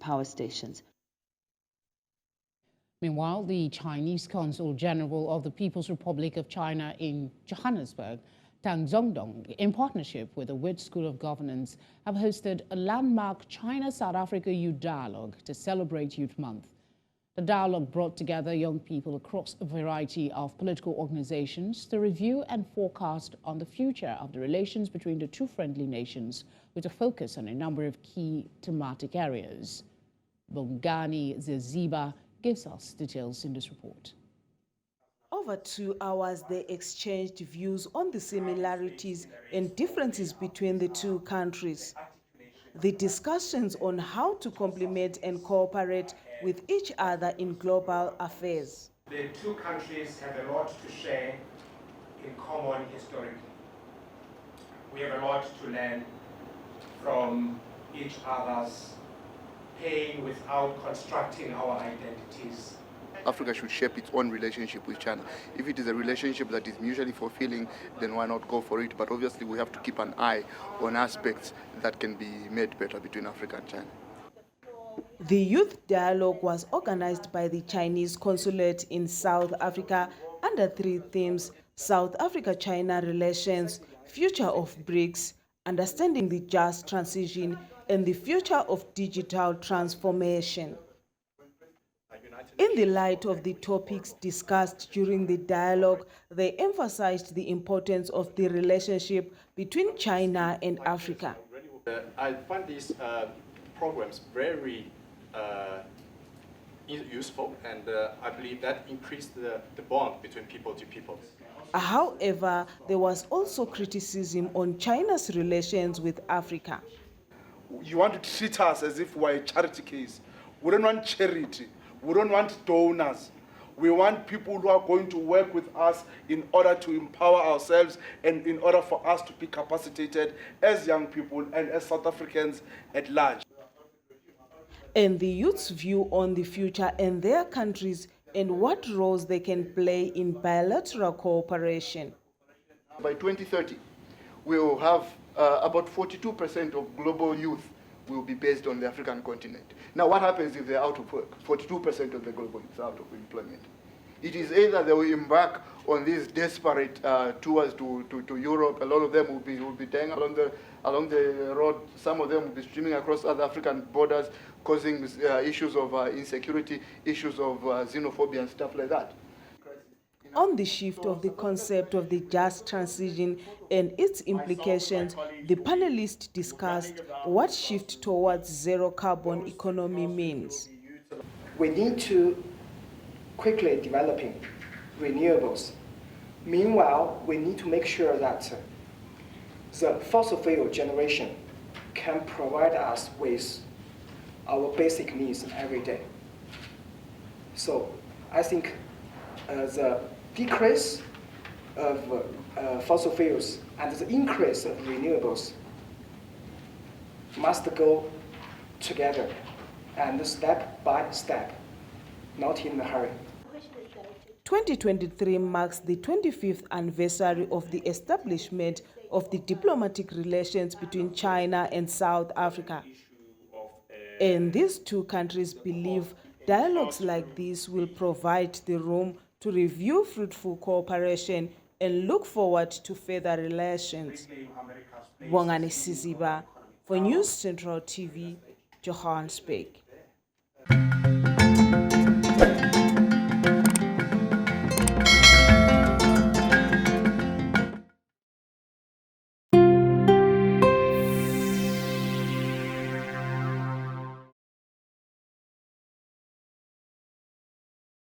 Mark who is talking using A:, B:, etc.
A: power stations.
B: Meanwhile, the Chinese Consul General of the People's Republic of China in Johannesburg, Tang Zhongdong, in partnership with the Wits School of Governance, have hosted a landmark China-South Africa Youth Dialogue to celebrate Youth Month. The dialogue brought together young people across a variety of political organizations to review and forecast on the future of the relations between the two friendly nations, with a focus on a number of key thematic areas. Bongani Siziba gives us details in this report.
C: Over 2 hours, they exchanged views on the similarities and differences between the two countries. The discussions on how to complement and cooperate with each other in global affairs.
D: The two countries have a lot to share in common historically. We have a lot to learn from each other's pain without constructing our identities.
E: Africa should shape its own relationship with China. If it is a relationship that is mutually fulfilling, then why not go for it? But obviously we have to keep an eye on aspects that can be made better between Africa and China.
C: The youth dialogue was organized by the Chinese Consulate in South Africa under 3 themes: South Africa-China relations, future of BRICS, understanding the just transition, and the future of digital transformation. In the light of the topics discussed during the dialogue, they emphasized the importance of the relationship between China and Africa.
F: I find these programs very useful, and I believe that increased the bond between people to people.
C: However, there was also criticism on China's relations with Africa.
G: You want to treat us as if we're a charity case. We don't want charity. We don't want donors. We want people who are going to work with us in order to empower ourselves and in order for us to be capacitated as young people and as South Africans at large.
C: And the youth's view on the future and their countries and what roles they can play in bilateral cooperation.
E: By 2030, we will have about 42% of global youth will be based on the African continent. Now, what happens if they're out of work? 42% of the global youth are out of employment. It is either they will embark on these desperate tours to Europe. A lot of them will be dying along the road. Some of them will be streaming across other African borders, causing issues of insecurity, issues of xenophobia and stuff like that.
C: On the shift of the concept of the just transition and its implications, the panelists discussed what shift towards zero carbon economy means.
H: We need to quickly developing renewables. Meanwhile, we need to make sure that the fossil fuel generation can provide us with our basic needs every day. So I think the decrease of fossil fuels and the increase of renewables must go together and step by step, not in a hurry.
C: 2023 marks the 25th anniversary of the establishment of the diplomatic relations between China and South Africa. And these two countries believe dialogues like this will provide the room to review fruitful cooperation and look forward to further relations. Bongani Siziba for News Central TV, Johannesburg.